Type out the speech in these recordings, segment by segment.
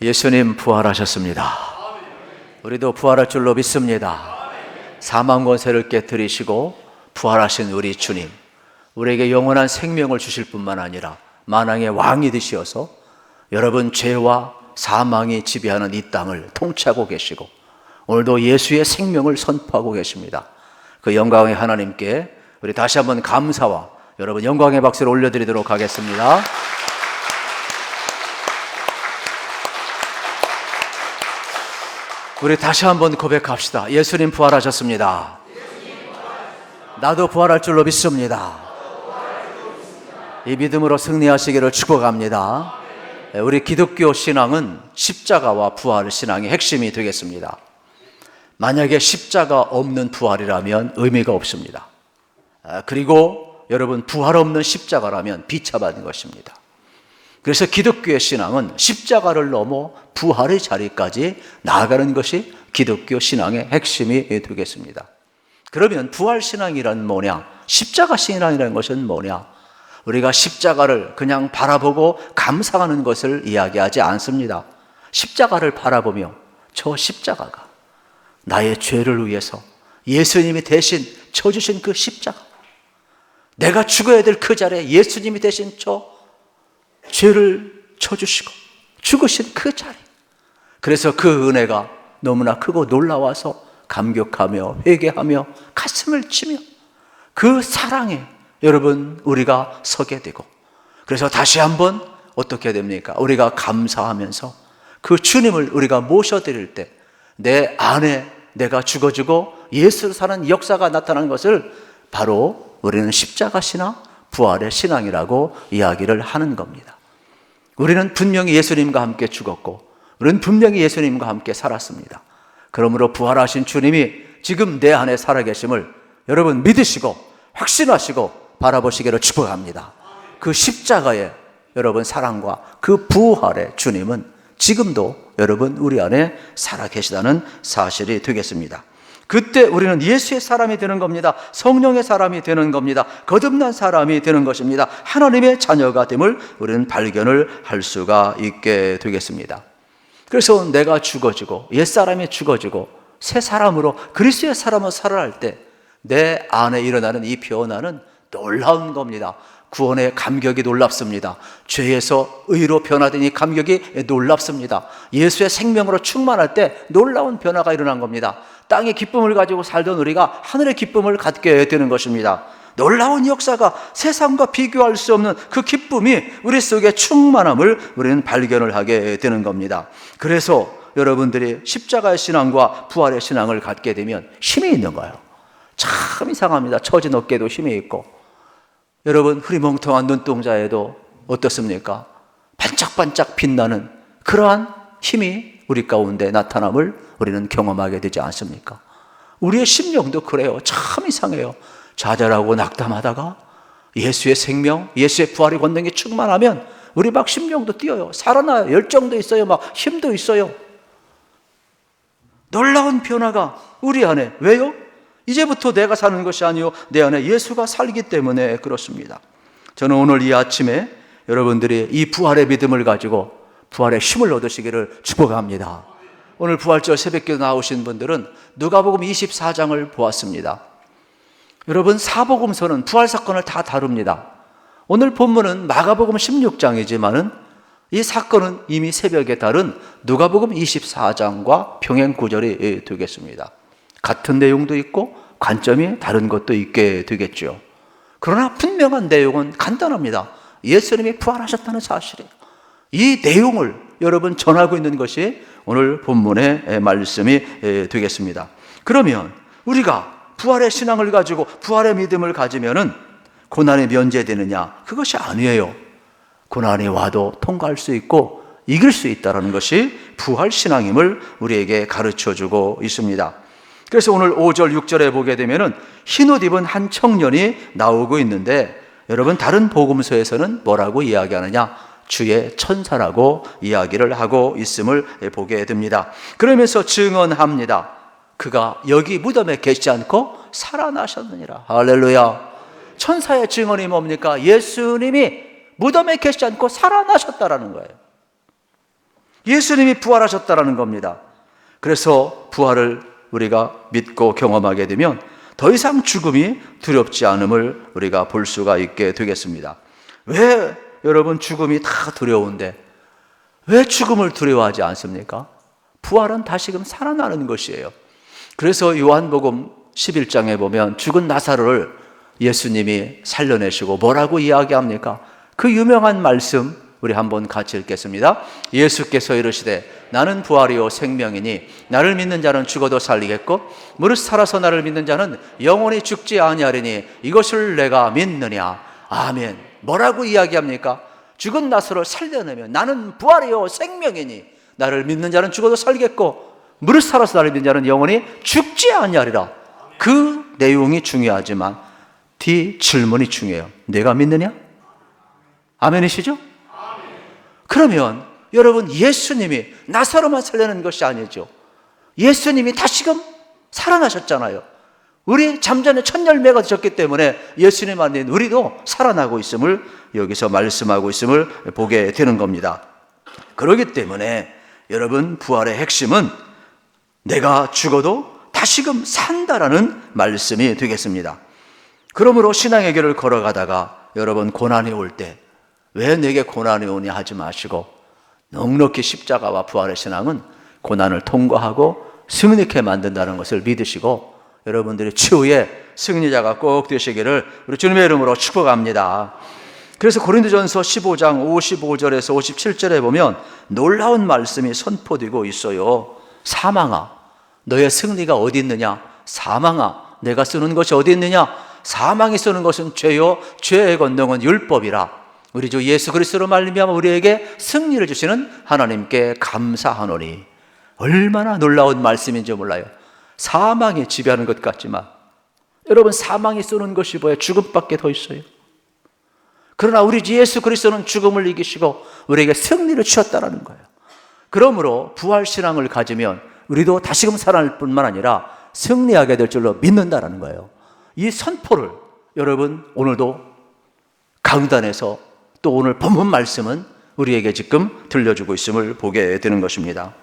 예수님 부활하셨습니다. 우리도 부활할 줄로 믿습니다. 사망 권세를 깨뜨리시고 부활하신 우리 주님, 우리에게 영원한 생명을 주실 뿐만 아니라 만왕의 왕이 되시어서 여러분 죄와 사망이 지배하는 이 땅을 통치하고 계시고 오늘도 예수의 생명을 선포하고 계십니다. 그 영광의 하나님께 우리 다시 한번 감사와 여러분 영광의 박수를 올려드리도록 하겠습니다. 우리 다시 한번 고백합시다. 예수님 부활하셨습니다. 나도 부활할 줄로 믿습니다. 이 믿음으로 승리하시기를 축복합니다. 우리 기독교 신앙은 십자가와 부활 신앙의 핵심이 되겠습니다. 만약에 십자가 없는 부활이라면 의미가 없습니다. 그리고 여러분 부활 없는 십자가라면 비참한 것입니다. 그래서 기독교의 신앙은 십자가를 넘어 부활의 자리까지 나아가는 것이 기독교 신앙의 핵심이 되겠습니다. 그러면 부활 신앙이란 뭐냐? 십자가 신앙이라는 것은 뭐냐? 우리가 십자가를 그냥 바라보고 감상하는 것을 이야기하지 않습니다. 십자가를 바라보며 저 십자가가 나의 죄를 위해서 예수님이 대신 쳐주신 그 십자가, 내가 죽어야 될 그 자리에 예수님이 대신 저 죄를 쳐주시고 죽으신 그 자리, 그래서 그 은혜가 너무나 크고 놀라워서 감격하며 회개하며 가슴을 치며 그 사랑에 여러분 우리가 서게 되고, 그래서 다시 한번 어떻게 됩니까? 우리가 감사하면서 그 주님을 우리가 모셔드릴 때 내 안에 내가 죽어지고 예수를 사는 역사가 나타나는 것을 바로 우리는 십자가 신앙, 부활의 신앙이라고 이야기를 하는 겁니다. 우리는 분명히 예수님과 함께 죽었고 우리는 분명히 예수님과 함께 살았습니다. 그러므로 부활하신 주님이 지금 내 안에 살아계심을 여러분 믿으시고 확신하시고 바라보시기를 축복합니다. 그 십자가의 여러분 사랑과 그 부활의 주님은 지금도 여러분 우리 안에 살아계시다는 사실이 되겠습니다. 그때 우리는 예수의 사람이 되는 겁니다. 성령의 사람이 되는 겁니다. 거듭난 사람이 되는 것입니다. 하나님의 자녀가 됨을 우리는 발견을 할 수가 있게 되겠습니다. 그래서 내가 죽어지고 옛사람이 죽어지고 새 사람으로 그리스도의 사람으로 살아갈 때 내 안에 일어나는 이 변화는 놀라운 겁니다. 구원의 감격이 놀랍습니다. 죄에서 의로 변화된 이 감격이 놀랍습니다. 예수의 생명으로 충만할 때 놀라운 변화가 일어난 겁니다. 땅의 기쁨을 가지고 살던 우리가 하늘의 기쁨을 갖게 되는 것입니다. 놀라운 역사가 세상과 비교할 수 없는 그 기쁨이 우리 속에 충만함을 우리는 발견을 하게 되는 겁니다. 그래서 여러분들이 십자가의 신앙과 부활의 신앙을 갖게 되면 힘이 있는 거예요. 참 이상합니다. 처진 어깨도 힘이 있고 여러분 흐리멍텅한 눈동자에도 어떻습니까? 반짝반짝 빛나는 그러한 힘이 우리 가운데 나타남을 우리는 경험하게 되지 않습니까? 우리의 심령도 그래요. 참 이상해요. 좌절하고 낙담하다가 예수의 생명, 예수의 부활의 권능이 충만하면 우리 막 심령도 뛰어요. 살아나요. 열정도 있어요. 막 힘도 있어요. 놀라운 변화가 우리 안에. 왜요? 이제부터 내가 사는 것이 아니요 내 안에 예수가 살기 때문에 그렇습니다. 저는 오늘 이 아침에 여러분들이 이 부활의 믿음을 가지고 부활의 힘을 얻으시기를 축복합니다. 오늘 부활절 새벽기도 나오신 분들은 누가복음 24장을 보았습니다. 여러분 사복음서는 부활 사건을 다 다룹니다. 오늘 본문은 마가복음 16장이지만은 이 사건은 이미 새벽에 다른 누가복음 24장과 병행 구절이 되겠습니다. 같은 내용도 있고 관점이 다른 것도 있게 되겠죠. 그러나 분명한 내용은 간단합니다. 예수님이 부활하셨다는 사실이에요. 이 내용을 여러분 전하고 있는 것이 오늘 본문의 말씀이 되겠습니다. 그러면 우리가 부활의 신앙을 가지고 부활의 믿음을 가지면은 고난이 면제되느냐? 그것이 아니에요. 고난이 와도 통과할 수 있고 이길 수 있다는 것이 부활 신앙임을 우리에게 가르쳐주고 있습니다. 그래서 오늘 5절 6절에 보게 되면은 흰옷 입은 한 청년이 나오고 있는데 여러분 다른 복음서에서는 뭐라고 이야기하느냐? 주의 천사라고 이야기를 하고 있음을 보게 됩니다. 그러면서 증언합니다. 그가 여기 무덤에 계시지 않고 살아나셨느니라. 할렐루야. 천사의 증언이 뭡니까? 예수님이 무덤에 계시지 않고 살아나셨다라는 거예요. 예수님이 부활하셨다라는 겁니다. 그래서 부활을 우리가 믿고 경험하게 되면 더 이상 죽음이 두렵지 않음을 우리가 볼 수가 있게 되겠습니다. 왜 여러분 죽음이 다 두려운데 왜 죽음을 두려워하지 않습니까? 부활은 다시금 살아나는 것이에요. 그래서 요한복음 11장에 보면 죽은 나사로를 예수님이 살려내시고 뭐라고 이야기합니까? 그 유명한 말씀 우리 한번 같이 읽겠습니다. 예수께서 이르시되 나는 부활이요 생명이니 나를 믿는 자는 죽어도 살리겠고 무릇 살아서 나를 믿는 자는 영원히 죽지 아니하리니 이것을 내가 믿느냐. 아멘. 뭐라고 이야기합니까? 죽은 나사로를 살려내면 나는 부활이요 생명이니 나를 믿는 자는 죽어도 살겠고 무릇 살아서 나를 믿는 자는 영원히 죽지 아니하리라. 그 내용이 중요하지만 뒤 질문이 중요해요. 내가 믿느냐? 아멘이시죠? 그러면 여러분 예수님이 나사로만 살려낸 것이 아니죠. 예수님이 다시금 살아나셨잖아요. 우리 잠자는 첫 열매가 되셨기 때문에 예수님 안에 우리도 살아나고 있음을 여기서 말씀하고 있음을 보게 되는 겁니다. 그렇기 때문에 여러분 부활의 핵심은 내가 죽어도 다시금 산다라는 말씀이 되겠습니다. 그러므로 신앙의 길을 걸어가다가 여러분 고난이 올 때 왜 내게 고난이 오냐 하지 마시고 넉넉히 십자가와 부활의 신앙은 고난을 통과하고 승리케 만든다는 것을 믿으시고 여러분들이 치유의 승리자가 꼭 되시기를 우리 주님의 이름으로 축복합니다. 그래서 고린도전서 15장 55절에서 57절에 보면 놀라운 말씀이 선포되고 있어요. 사망아 너의 승리가 어디 있느냐? 사망아 내가 쓰는 것이 어디 있느냐? 사망이 쓰는 것은 죄요 죄의 권능은 율법이라. 우리 주 예수 그리스도로 말미암아 우리에게 승리를 주시는 하나님께 감사하노니. 얼마나 놀라운 말씀인지 몰라요. 사망이 지배하는 것 같지만 여러분 사망이 쏘는 것이 뭐예요? 죽음밖에 더 있어요. 그러나 우리 주 예수 그리스도는 죽음을 이기시고 우리에게 승리를 주셨다는 거예요. 그러므로 부활신앙을 가지면 우리도 다시금 살아날 뿐만 아니라 승리하게 될 줄로 믿는다는 거예요. 이 선포를 여러분 오늘도 강단에서 또 오늘 본문 말씀은 우리에게 지금 들려주고 있음을 보게 되는 것입니다.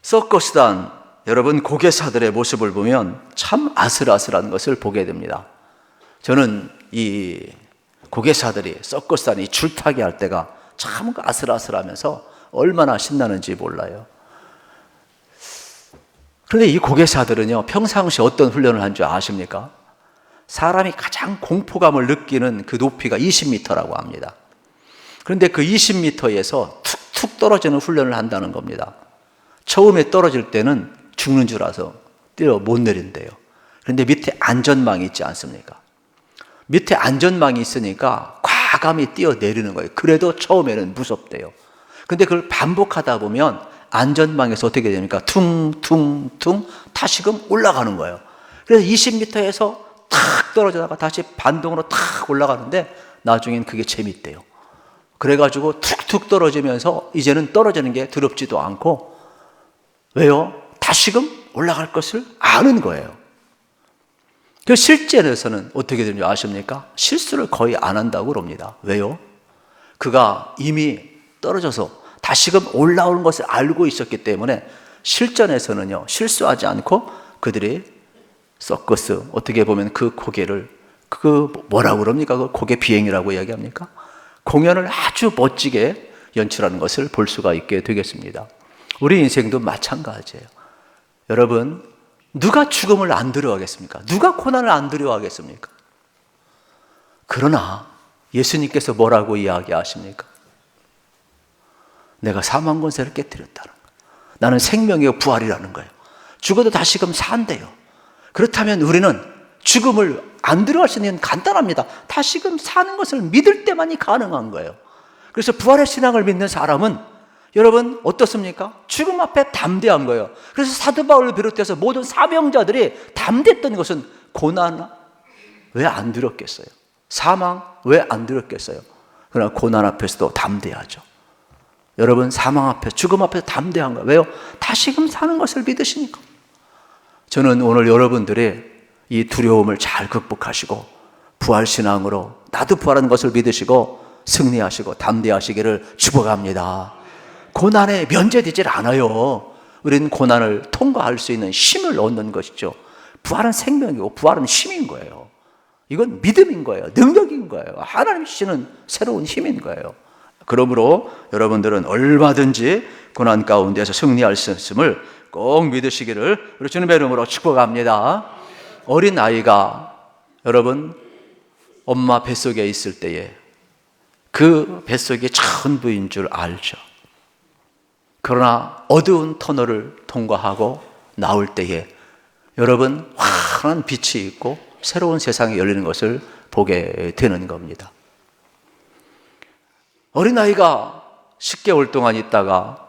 서커스단 여러분 고개사들의 모습을 보면 참 아슬아슬한 것을 보게 됩니다. 저는 이 고개사들이 서커스단이 줄타기 할 때가 참 아슬아슬하면서 얼마나 신나는지 몰라요. 그런데 이 고개사들은요 평상시 어떤 훈련을 한 줄 아십니까? 사람이 가장 공포감을 느끼는 그 높이가 20m라고 합니다. 그런데 그 20m에서 툭툭 떨어지는 훈련을 한다는 겁니다. 처음에 떨어질 때는 죽는 줄 알아서 뛰어 못 내린대요. 그런데 밑에 안전망이 있지 않습니까? 밑에 안전망이 있으니까 과감히 뛰어 내리는 거예요. 그래도 처음에는 무섭대요. 근데 그걸 반복하다 보면 안전망에서 어떻게 됩니까? 퉁퉁퉁 다시금 올라가는 거예요. 그래서 20m에서 탁 떨어지다가 다시 반동으로 탁 올라가는데 나중엔 그게 재밌대요. 그래가지고 툭툭 떨어지면서 이제는 떨어지는 게 두렵지도 않고 왜요? 다시금 올라갈 것을 아는 거예요. 그 실제에서는 어떻게 되는지 아십니까? 실수를 거의 안 한다고 그럽니다. 왜요? 그가 이미 떨어져서 다시금 올라오는 것을 알고 있었기 때문에 실전에서는요 실수하지 않고 그들이 서커스 어떻게 보면 그 고개를 그 뭐라고 그럽니까? 그 고개 비행이라고 이야기합니까? 공연을 아주 멋지게 연출하는 것을 볼 수가 있게 되겠습니다. 우리 인생도 마찬가지예요. 여러분 누가 죽음을 안 두려워하겠습니까? 누가 고난을 안 두려워하겠습니까? 그러나 예수님께서 뭐라고 이야기하십니까? 내가 사망 권세를 깨뜨렸다는 거예요. 나는 생명이요 부활이라는 거예요. 죽어도 다시금 산대요. 그렇다면 우리는 죽음을 안 두려워할 수 있는 건 간단합니다. 다시금 사는 것을 믿을 때만이 가능한 거예요. 그래서 부활의 신앙을 믿는 사람은 여러분 어떻습니까? 죽음 앞에 담대한 거예요. 그래서 사도 바울을 비롯해서 모든 사명자들이 담대했던 것은 고난 왜 안 두렵겠어요? 사망 왜 안 두렵겠어요? 그러나 고난 앞에서도 담대하죠. 여러분 사망 앞에 죽음 앞에서 담대한 거예요. 왜요? 다시금 사는 것을 믿으시니까. 저는 오늘 여러분들의 이 두려움을 잘 극복하시고 부활신앙으로 나도 부활하는 것을 믿으시고 승리하시고 담대하시기를 축복합니다. 고난에 면제되질 않아요. 우리는 고난을 통과할 수 있는 힘을 얻는 것이죠. 부활은 생명이고 부활은 힘인 거예요. 이건 믿음인 거예요. 능력인 거예요. 하나님 주시는 새로운 힘인 거예요. 그러므로 여러분들은 얼마든지 고난 가운데서 승리할 수 있음을 꼭 믿으시기를 우리 주님의 이름으로 축복합니다. 어린 아이가 여러분 엄마 뱃속에 있을 때에 그 뱃속이 전부인 줄 알죠. 그러나 어두운 터널을 통과하고 나올 때에 여러분 환한 빛이 있고 새로운 세상이 열리는 것을 보게 되는 겁니다. 어린아이가 10개월 동안 있다가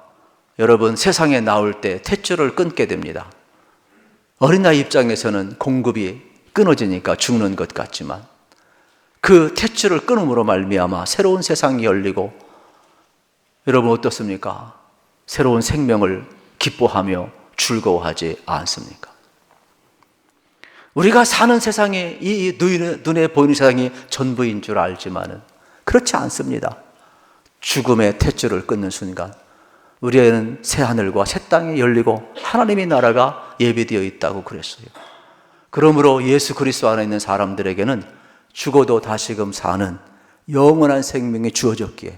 여러분 세상에 나올 때 탯줄을 끊게 됩니다. 어린아이 입장에서는 공급이 끊어지니까 죽는 것 같지만 그 탯줄을 끊음으로 말미암아 새로운 세상이 열리고 여러분 어떻습니까? 새로운 생명을 기뻐하며 즐거워하지 않습니까? 우리가 사는 세상이 이 눈에 보이는 세상이 전부인 줄 알지만은 그렇지 않습니다. 죽음의 탯줄을 끊는 순간 우리에는 새 하늘과 새 땅이 열리고 하나님의 나라가 예비되어 있다고 그랬어요. 그러므로 예수 그리스도 안에 있는 사람들에게는 죽어도 다시금 사는 영원한 생명이 주어졌기에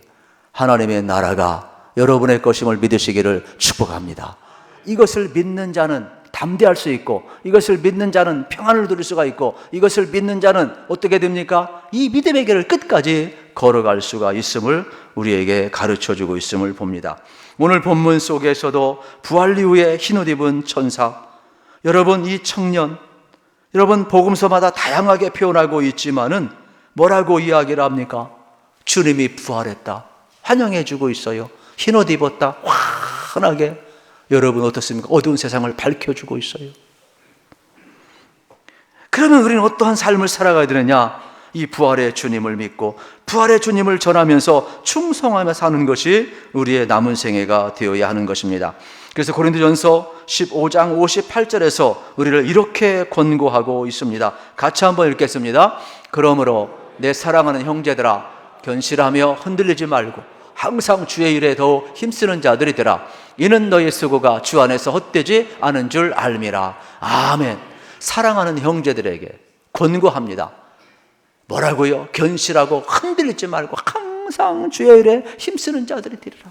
하나님의 나라가 여러분의 것임을 믿으시기를 축복합니다. 이것을 믿는 자는 담대할 수 있고 이것을 믿는 자는 평안을 누릴 수가 있고 이것을 믿는 자는 어떻게 됩니까? 이 믿음의 길을 끝까지 걸어갈 수가 있음을 우리에게 가르쳐주고 있음을 봅니다. 오늘 본문 속에서도 부활 이후에 흰옷 입은 천사, 여러분 이 청년, 여러분 복음서마다 다양하게 표현하고 있지만은 뭐라고 이야기를 합니까? 주님이 부활했다, 환영해주고 있어요. 흰옷 입었다, 환하게 여러분 어떻습니까? 어두운 세상을 밝혀주고 있어요. 그러면 우리는 어떠한 삶을 살아가야 되느냐? 이 부활의 주님을 믿고 부활의 주님을 전하면서 충성하며 사는 것이 우리의 남은 생애가 되어야 하는 것입니다. 그래서 고린도전서 15장 58절에서 우리를 이렇게 권고하고 있습니다. 같이 한번 읽겠습니다. 그러므로 내 사랑하는 형제들아, 견실하며 흔들리지 말고 항상 주의 일에 더 힘쓰는 자들이 되라. 이는 너의 수고가 주 안에서 헛되지 않은 줄 알미라. 아멘. 사랑하는 형제들에게 권고합니다. 뭐라고요? 견실하고 흔들리지 말고 항상 주의 일에 힘쓰는 자들이 되리라.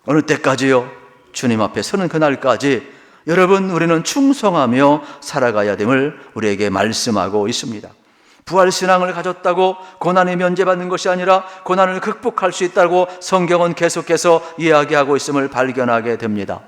어느 때까지요? 주님 앞에 서는 그날까지 여러분 우리는 충성하며 살아가야 됨을 우리에게 말씀하고 있습니다. 부활신앙을 가졌다고 고난에 면제받는 것이 아니라 고난을 극복할 수 있다고 성경은 계속해서 이야기하고 있음을 발견하게 됩니다.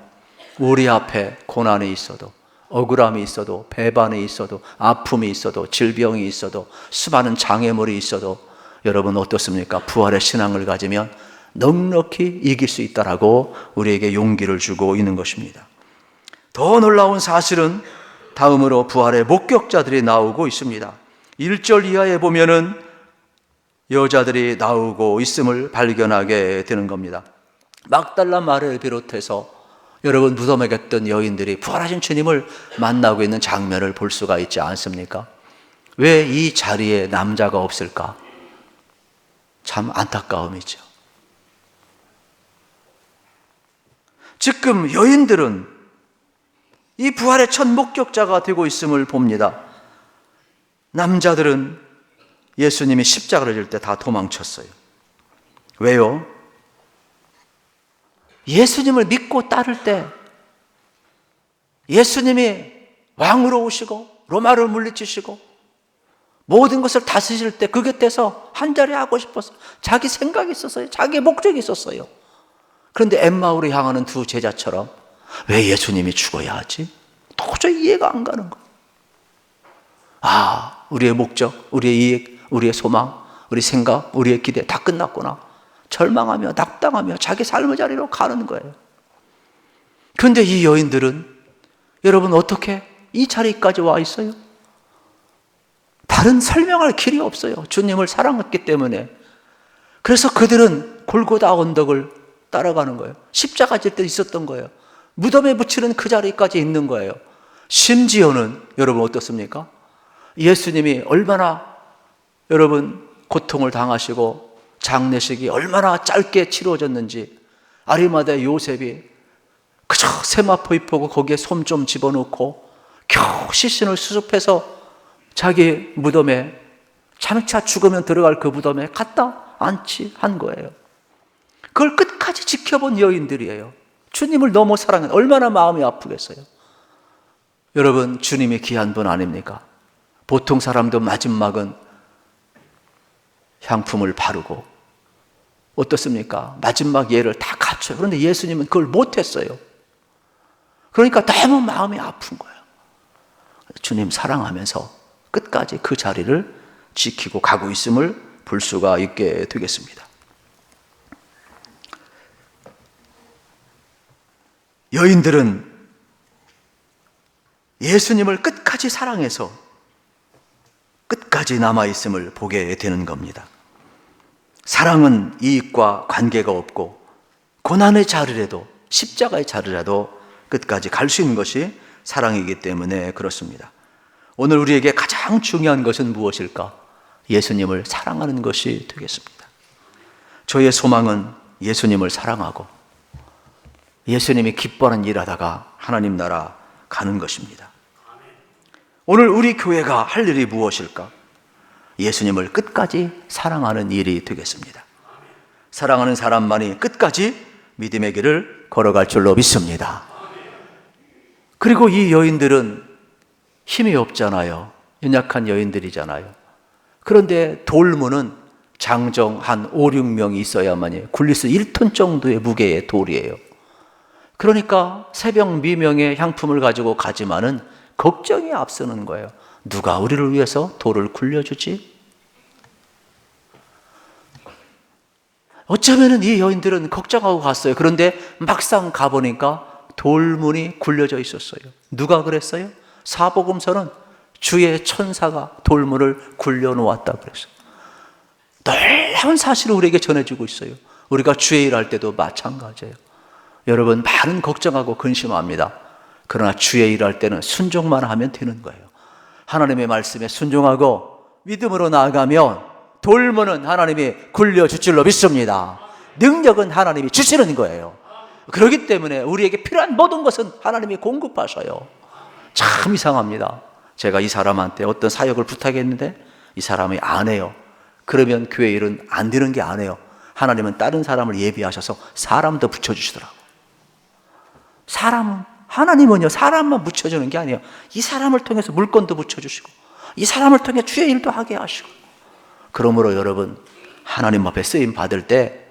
우리 앞에 고난이 있어도, 억울함이 있어도, 배반이 있어도, 아픔이 있어도, 질병이 있어도, 수많은 장애물이 있어도 여러분 어떻습니까? 부활의 신앙을 가지면 넉넉히 이길 수 있다라고 우리에게 용기를 주고 있는 것입니다. 더 놀라운 사실은 다음으로 부활의 목격자들이 나오고 있습니다. 1절 이하에 보면은 여자들이 나오고 있음을 발견하게 되는 겁니다. 막달라 마리아를 비롯해서 여러분 무덤에 갔던 여인들이 부활하신 주님을 만나고 있는 장면을 볼 수가 있지 않습니까? 왜 이 자리에 남자가 없을까? 참 안타까움이죠. 지금 여인들은 이 부활의 첫 목격자가 되고 있음을 봅니다. 남자들은 예수님이 십자가를 질 때 다 도망쳤어요. 왜요? 예수님을 믿고 따를 때 예수님이 왕으로 오시고 로마를 물리치시고 모든 것을 다스리실 때 그 곁에서 한 자리 하고 싶었어요. 자기 생각이 있었어요. 자기 목적이 있었어요. 그런데 엠마오를 향하는 두 제자처럼 왜 예수님이 죽어야 하지? 도저히 이해가 안 가는 거예요. 아, 우리의 목적, 우리의 이익, 우리의 소망, 우리 생각, 우리의 기대 다 끝났구나. 절망하며 낙담하며 자기 삶의 자리로 가는 거예요. 그런데 이 여인들은 여러분 어떻게 이 자리까지 와 있어요? 다른 설명할 길이 없어요. 주님을 사랑했기 때문에. 그래서 그들은 골고다 언덕을 따라가는 거예요. 십자가 질 때 있었던 거예요. 무덤에 붙이는 그 자리까지 있는 거예요. 심지어는 여러분 어떻습니까? 예수님이 얼마나 여러분 고통을 당하시고 장례식이 얼마나 짧게 치러졌는지 아리마다의 요셉이 그저 세마포 입고 거기에 솜 좀 집어넣고 겨우 시신을 수습해서 자기 무덤에, 장차 죽으면 들어갈 그 무덤에 갖다 안치한 거예요. 그걸 끝까지 지켜본 여인들이에요. 주님을 너무 사랑한, 얼마나 마음이 아프겠어요. 여러분, 주님이 귀한 분 아닙니까? 보통 사람도 마지막은 향품을 바르고 어떻습니까? 마지막 예를 다 갖춰요. 그런데 예수님은 그걸 못했어요. 그러니까 너무 마음이 아픈 거예요. 주님 사랑하면서 끝까지 그 자리를 지키고 가고 있음을 볼 수가 있게 되겠습니다. 여인들은 예수님을 끝까지 사랑해서 끝까지 남아있음을 보게 되는 겁니다. 사랑은 이익과 관계가 없고 고난의 자리라도, 십자가의 자리라도 끝까지 갈 수 있는 것이 사랑이기 때문에 그렇습니다. 오늘 우리에게 가장 중요한 것은 무엇일까? 예수님을 사랑하는 것이 되겠습니다. 저의 소망은 예수님을 사랑하고 예수님이 기뻐하는 일 하다가 하나님 나라 가는 것입니다. 오늘 우리 교회가 할 일이 무엇일까? 예수님을 끝까지 사랑하는 일이 되겠습니다. 사랑하는 사람만이 끝까지 믿음의 길을 걸어갈 줄로 믿습니다. 그리고 이 여인들은 힘이 없잖아요. 연약한 여인들이잖아요. 그런데 돌무는 장정 한 5, 6명이 있어야만이 굴릴 수 1톤 정도의 무게의 돌이에요. 그러니까 새벽 미명에 향품을 가지고 가지만은 걱정이 앞서는 거예요. 누가 우리를 위해서 돌을 굴려주지? 어쩌면은 이 여인들은 걱정하고 갔어요. 그런데 막상 가보니까 돌문이 굴려져 있었어요. 누가 그랬어요? 사복음서는 주의 천사가 돌문을 굴려놓았다 그랬어요. 놀라운 사실을 우리에게 전해주고 있어요. 우리가 주의 일할 때도 마찬가지예요. 여러분, 많은 걱정하고 근심합니다. 그러나 주의 일할 때는 순종만 하면 되는 거예요. 하나님의 말씀에 순종하고 믿음으로 나아가면 돌문은 하나님이 굴려줄 줄로 믿습니다. 능력은 하나님이 주시는 거예요. 그렇기 때문에 우리에게 필요한 모든 것은 하나님이 공급하셔요. 참 이상합니다. 제가 이 사람한테 어떤 사역을 부탁했는데 이 사람이 안 해요. 그러면 교회 일은 안 되는 게 아니에요. 하나님은 다른 사람을 예비하셔서 사람도 붙여주시더라고요. 하나님은요, 사람만 붙여주는 게 아니에요. 이 사람을 통해서 물건도 붙여주시고 이 사람을 통해 주의 일도 하게 하시고. 그러므로 여러분, 하나님 앞에 쓰임 받을 때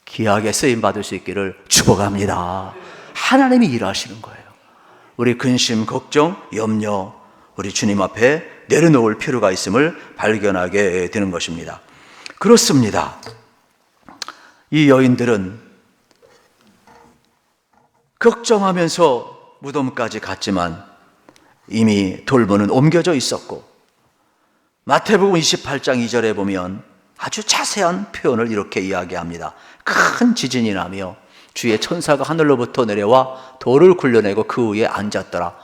귀하게 쓰임 받을 수 있기를 축복합니다. 하나님이 일하시는 거예요. 우리 근심, 걱정, 염려, 우리 주님 앞에 내려놓을 필요가 있음을 발견하게 되는 것입니다. 그렇습니다. 이 여인들은 걱정하면서 무덤까지 갔지만 이미 돌문은 옮겨져 있었고, 마태복음 28장 2절에 보면 아주 자세한 표현을 이렇게 이야기합니다. 큰 지진이 나며 주의 천사가 하늘로부터 내려와 돌을 굴려내고 그 위에 앉았더라.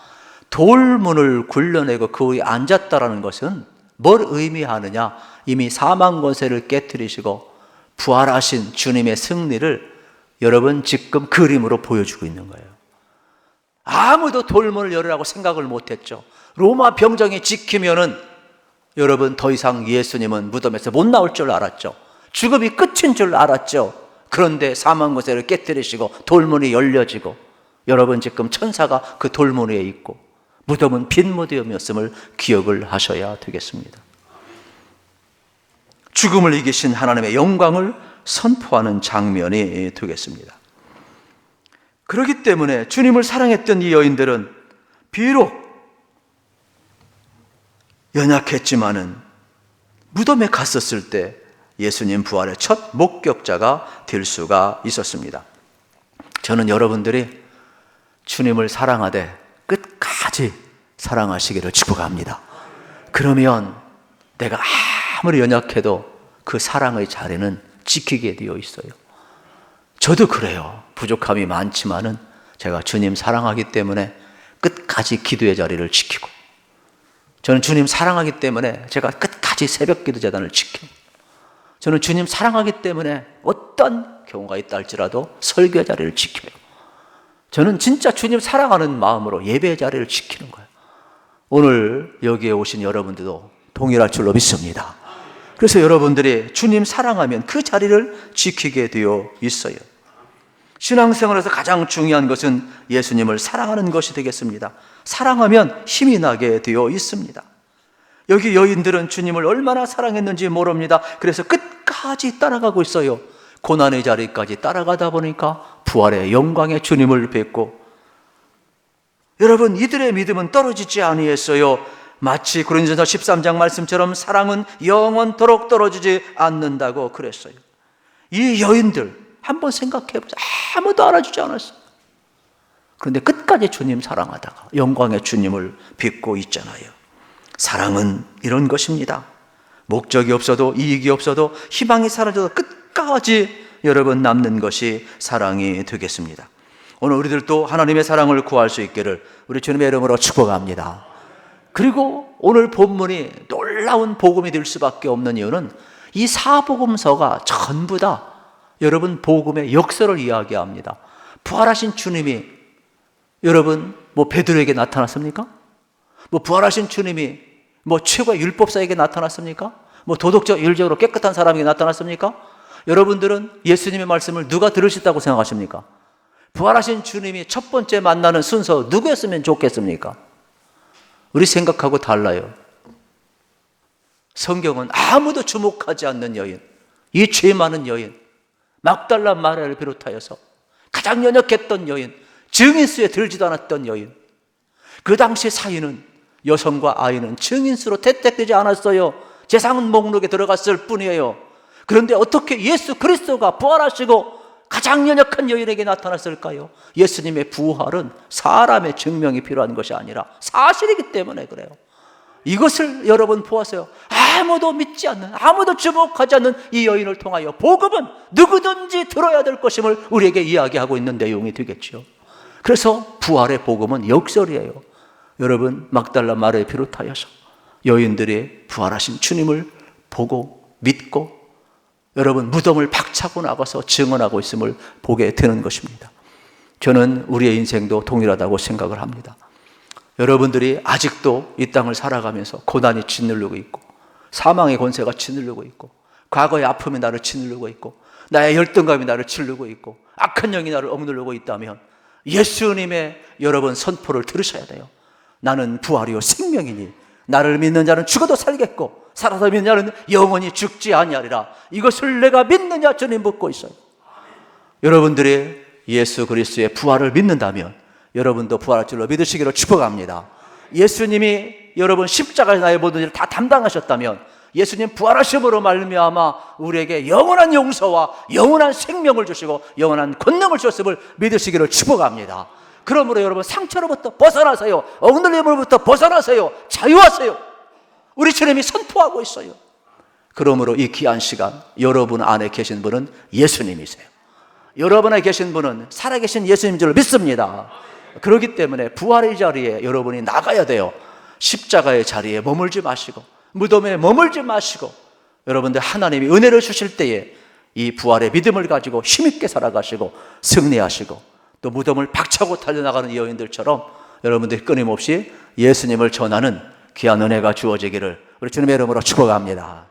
돌문을 굴려내고 그 위에 앉았다라는 것은 뭘 의미하느냐? 이미 사망 권세를 깨뜨리시고 부활하신 주님의 승리를 여러분 지금 그림으로 보여주고 있는 거예요. 아무도 돌문을 열으라고 생각을 못했죠. 로마 병정이 지키면은 여러분 더 이상 예수님은 무덤에서 못 나올 줄 알았죠. 죽음이 끝인 줄 알았죠. 그런데 사망 권세를 깨뜨리시고 돌문이 열려지고 여러분 지금 천사가 그 돌문 위에 있고 무덤은 빈 무덤이었음을 기억을 하셔야 되겠습니다. 죽음을 이기신 하나님의 영광을 선포하는 장면이 되겠습니다. 그렇기 때문에 주님을 사랑했던 이 여인들은 비록 연약했지만은 무덤에 갔었을 때 예수님 부활의 첫 목격자가 될 수가 있었습니다. 저는 여러분들이 주님을 사랑하되 끝까지 사랑하시기를 축복합니다. 그러면 내가 아무리 연약해도 그 사랑의 자리는 지키게 되어 있어요. 저도 그래요. 부족함이 많지만은 제가 주님 사랑하기 때문에 끝까지 기도의 자리를 지키고, 저는 주님 사랑하기 때문에 제가 끝까지 새벽 기도 재단을 지키고, 저는 주님 사랑하기 때문에 어떤 경우가 있다 할지라도 설교 자리를 지켜요. 저는 진짜 주님 사랑하는 마음으로 예배 자리를 지키는 거예요. 오늘 여기에 오신 여러분들도 동일할 줄로 믿습니다. 그래서 여러분들이 주님 사랑하면 그 자리를 지키게 되어 있어요. 신앙생활에서 가장 중요한 것은 예수님을 사랑하는 것이 되겠습니다. 사랑하면 힘이 나게 되어 있습니다. 여기 여인들은 주님을 얼마나 사랑했는지 모릅니다. 그래서 끝까지 따라가고 있어요. 고난의 자리까지 따라가다 보니까 부활의 영광의 주님을 뵙고, 여러분, 이들의 믿음은 떨어지지 아니했어요. 마치 고린도전서 13장 말씀처럼 사랑은 영원토록 떨어지지 않는다고 그랬어요. 이 여인들 한번 생각해보세요. 아무도 알아주지 않았어요. 그런데 끝까지 주님 사랑하다가 영광의 주님을 뵙고 있잖아요. 사랑은 이런 것입니다. 목적이 없어도, 이익이 없어도, 희망이 사라져도 끝까지 여러분 남는 것이 사랑이 되겠습니다. 오늘 우리들도 하나님의 사랑을 구할 수 있기를 우리 주님의 이름으로 축복합니다. 그리고 오늘 본문이 놀라운 복음이 될 수밖에 없는 이유는 이 사복음서가 전부 다 여러분 복음의 역사를 이야기합니다. 부활하신 주님이 여러분 베드로에게 나타났습니까? 부활하신 주님이 최고의 율법사에게 나타났습니까? 도덕적 윤리적으로 깨끗한 사람에게 나타났습니까? 여러분들은 예수님의 말씀을 누가 들으셨다고 생각하십니까? 부활하신 주님이 첫 번째 만나는 순서 누구였으면 좋겠습니까? 우리 생각하고 달라요. 성경은 아무도 주목하지 않는 여인, 이 죄 많은 여인, 막달라 마리아를 비롯하여서 가장 연약했던 여인, 증인수에 들지도 않았던 여인, 그 당시 사인은, 여성과 아이는 증인수로 채택되지 않았어요. 제상 목록에 들어갔을 뿐이에요. 그런데 어떻게 예수 그리스도가 부활하시고 가장 연약한 여인에게 나타났을까요? 예수님의 부활은 사람의 증명이 필요한 것이 아니라 사실이기 때문에 그래요. 이것을 여러분 보았어요. 아무도 믿지 않는, 아무도 주목하지 않는 이 여인을 통하여 복음은 누구든지 들어야 될 것임을 우리에게 이야기하고 있는 내용이 되겠죠. 그래서 부활의 복음은 역설이에요. 여러분, 막달라 마리아를 비롯하여서 여인들이 부활하신 주님을 보고 믿고 여러분 무덤을 박차고 나가서 증언하고 있음을 보게 되는 것입니다. 저는 우리의 인생도 동일하다고 생각을 합니다. 여러분들이 아직도 이 땅을 살아가면서 고난이 짓누르고 있고, 사망의 권세가 짓누르고 있고, 과거의 아픔이 나를 짓누르고 있고, 나의 열등감이 나를 짓누르고 있고, 악한 영이 나를 억누르고 있다면 예수님의 여러분 선포를 들으셔야 돼요. 나는 부활이요 생명이니 나를 믿는 자는 죽어도 살겠고 살아서 믿는 자는 영원히 죽지 아니하리라. 이것을 내가 믿느냐 주님 묻고 있어요. 여러분들이 예수 그리스도의 부활을 믿는다면 여러분도 부활할 줄로 믿으시기를 축복합니다. 예수님이 여러분 십자가에 나의 모든 일을 다 담당하셨다면 예수님 부활하심으로 말미암아 우리에게 영원한 용서와 영원한 생명을 주시고 영원한 권능을 주셨음을 믿으시기를 축복합니다. 그러므로 여러분 상처로부터 벗어나세요. 억눌림으로부터 벗어나세요. 자유하세요. 우리 주님이 선포하고 있어요. 그러므로 이 귀한 시간 여러분 안에 계신 분은 예수님이세요. 여러분 안에 계신 분은 살아계신 예수님인 줄 믿습니다. 그렇기 때문에 부활의 자리에 여러분이 나가야 돼요. 십자가의 자리에 머물지 마시고 무덤에 머물지 마시고 여러분들 하나님이 은혜를 주실 때에 이 부활의 믿음을 가지고 힘있게 살아가시고 승리하시고 또 무덤을 박차고 달려나가는 여인들처럼 여러분들이 끊임없이 예수님을 전하는 귀한 은혜가 주어지기를 우리 주님의 이름으로 축복합니다.